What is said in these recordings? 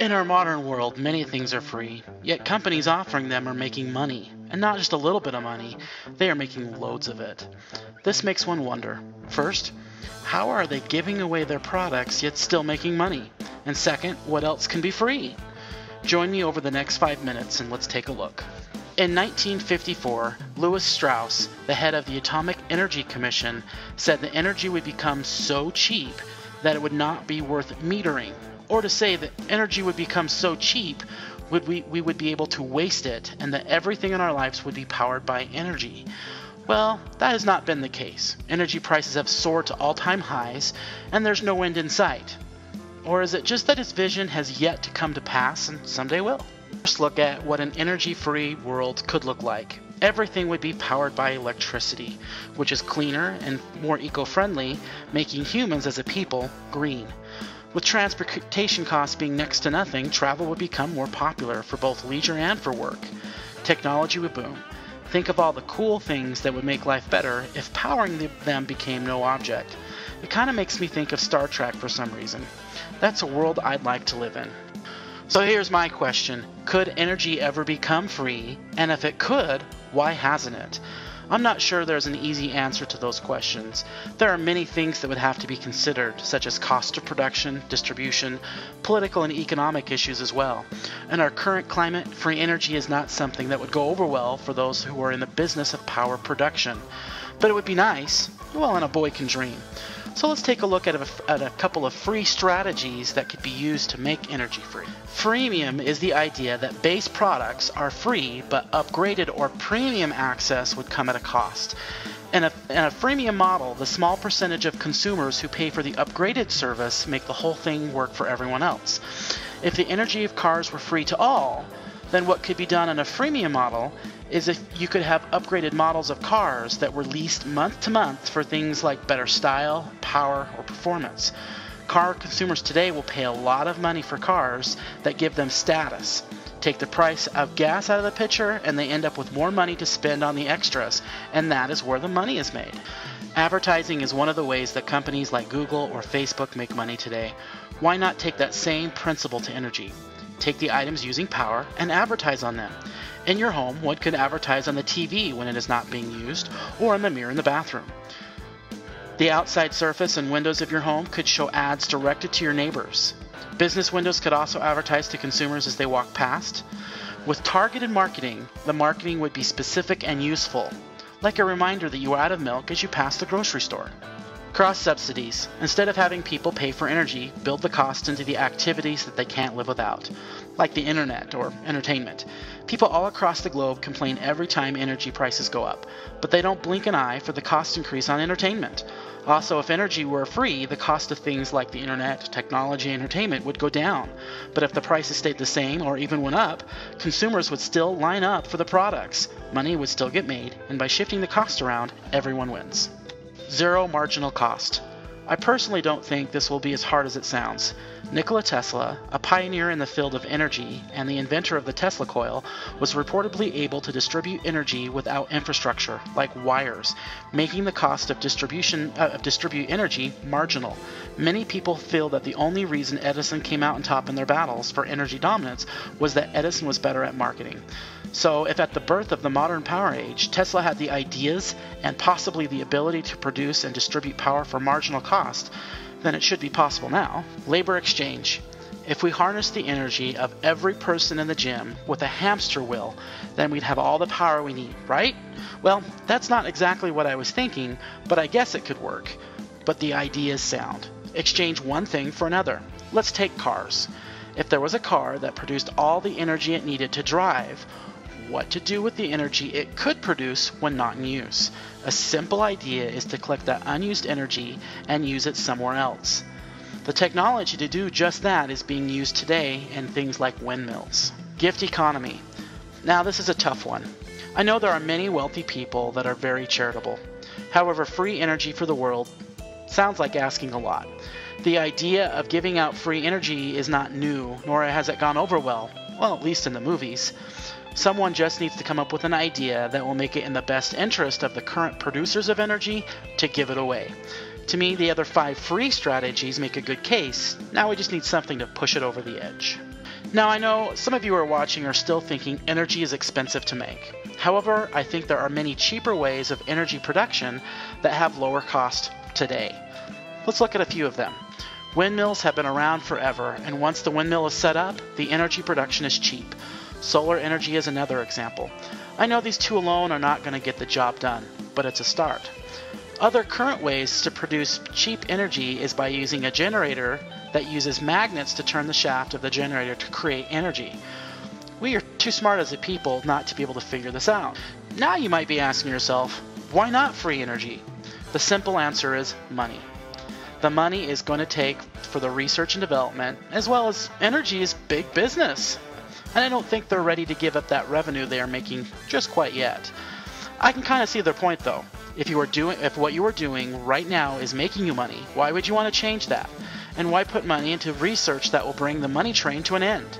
In our modern world, many things are free, yet companies offering them are making money. And not just a little bit of money, they are making loads of it. This makes one wonder. First, how are they giving away their products yet still making money? And second, what else can be free? Join me over the next 5 minutes and let's take a look. In 1954, Lewis Strauss, the head of the Atomic Energy Commission, said that energy would become so cheap that it would not be worth metering. Or to say that energy would become so cheap, we would be able to waste it, and that everything in our lives would be powered by energy. Well, that has not been the case. Energy prices have soared to all-time highs, and there's no end in sight. Or is it just that his vision has yet to come to pass and someday will? Let's look at what an energy-free world could look like. Everything would be powered by electricity, which is cleaner and more eco-friendly, making humans as a people green. With transportation costs being next to nothing, travel would become more popular for both leisure and for work. Technology would boom. Think of all the cool things that would make life better if powering them became no object. It kind of makes me think of Star Trek for some reason. That's a world I'd like to live in. So here's my question. Could energy ever become free? And if it could, why hasn't it? I'm not sure there's an easy answer to those questions. There are many things that would have to be considered, such as cost of production, distribution, political and economic issues as well. In our current climate, free energy is not something that would go over well for those who are in the business of power production. But it would be nice, well, and a boy can dream. So let's take a look at a couple of free strategies that could be used to make energy free. Freemium is the idea that base products are free, but upgraded or premium access would come at a cost. In a freemium model, the small percentage of consumers who pay for the upgraded service make the whole thing work for everyone else. If the energy of cars were free to all, then what could be done in a freemium model is if you could have upgraded models of cars that were leased month to month for things like better style, power, or performance. Car consumers today will pay a lot of money for cars that give them status. Take the price of gas out of the picture and they end up with more money to spend on the extras, and that is where the money is made. Advertising is one of the ways that companies like Google or Facebook make money today. Why not take that same principle to energy? Take the items using power and advertise on them. In your home, one could advertise on the TV when it is not being used, or on the mirror in the bathroom. The outside surface and windows of your home could show ads directed to your neighbors. Business windows could also advertise to consumers as they walk past. With targeted marketing, the marketing would be specific and useful, like a reminder that you are out of milk as you pass the grocery store. Cross subsidies. Instead of having people pay for energy, build the cost into the activities that they can't live without, like the internet or entertainment. People all across the globe complain every time energy prices go up, but they don't blink an eye for the cost increase on entertainment. Also, if energy were free, the cost of things like the internet, technology, and entertainment would go down. But if the prices stayed the same or even went up, consumers would still line up for the products. Money would still get made, and by shifting the cost around, everyone wins. Zero marginal cost. I personally don't think this will be as hard as it sounds. Nikola Tesla, a pioneer in the field of energy and the inventor of the Tesla coil, was reportedly able to distribute energy without infrastructure, like wires, making the cost of distribute energy marginal. Many people feel that the only reason Edison came out on top in their battles for energy dominance was that Edison was better at marketing. So if at the birth of the modern power age, Tesla had the ideas and possibly the ability to produce and distribute power for marginal cost, then it should be possible now. Labor exchange. If we harness the energy of every person in the gym with a hamster wheel, then we'd have all the power we need, right? Well, that's not exactly what I was thinking, but I guess it could work. But the idea is sound. Exchange one thing for another. Let's take cars. If there was a car that produced all the energy it needed to drive, what to do with the energy it could produce when not in use. A simple idea is to collect that unused energy and use it somewhere else. The technology to do just that is being used today in things like windmills. Gift economy. Now this is a tough one. I know there are many wealthy people that are very charitable. However, free energy for the world sounds like asking a lot. The idea of giving out free energy is not new, nor has it gone over well, at least in the movies. Someone just needs to come up with an idea that will make it in the best interest of the current producers of energy to give it away. To me, the other 5 free strategies make a good case. Now we just need something to push it over the edge. Now I know some of you who are watching are still thinking energy is expensive to make. However, I think there are many cheaper ways of energy production that have lower cost today. Let's look at a few of them. Windmills have been around forever, and once the windmill is set up, the energy production is cheap. Solar energy is another example. I know these 2 alone are not going to get the job done, but it's a start. Other current ways to produce cheap energy is by using a generator that uses magnets to turn the shaft of the generator to create energy. We are too smart as a people not to be able to figure this out. Now you might be asking yourself, why not free energy? The simple answer is money. The money is going to take for the research and development, as well as energy is big business. And I don't think they're ready to give up that revenue they are making just quite yet. I can kind of see their point though. If what you are doing right now is making you money, why would you want to change that? And why put money into research that will bring the money train to an end?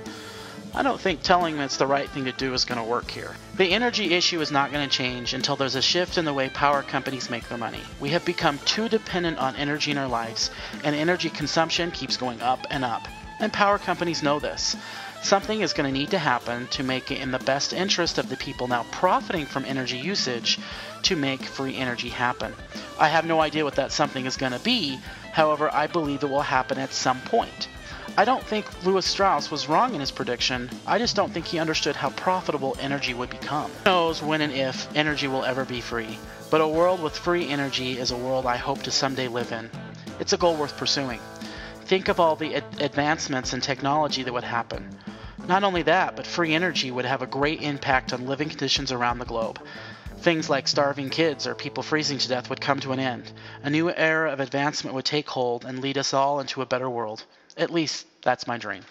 I don't think telling them it's the right thing to do is going to work here. The energy issue is not going to change until there's a shift in the way power companies make their money. We have become too dependent on energy in our lives, and energy consumption keeps going up, and power companies know this. Something is going to need to happen to make it in the best interest of the people now profiting from energy usage to make free energy happen. I have no idea what that something is going to be, however, I believe it will happen at some point. I don't think Lewis Strauss was wrong in his prediction, I just don't think he understood how profitable energy would become. Who knows when and if energy will ever be free, but a world with free energy is a world I hope to someday live in. It's a goal worth pursuing. Think of all the advancements in technology that would happen. Not only that, but free energy would have a great impact on living conditions around the globe. Things like starving kids or people freezing to death would come to an end. A new era of advancement would take hold and lead us all into a better world. At least, that's my dream.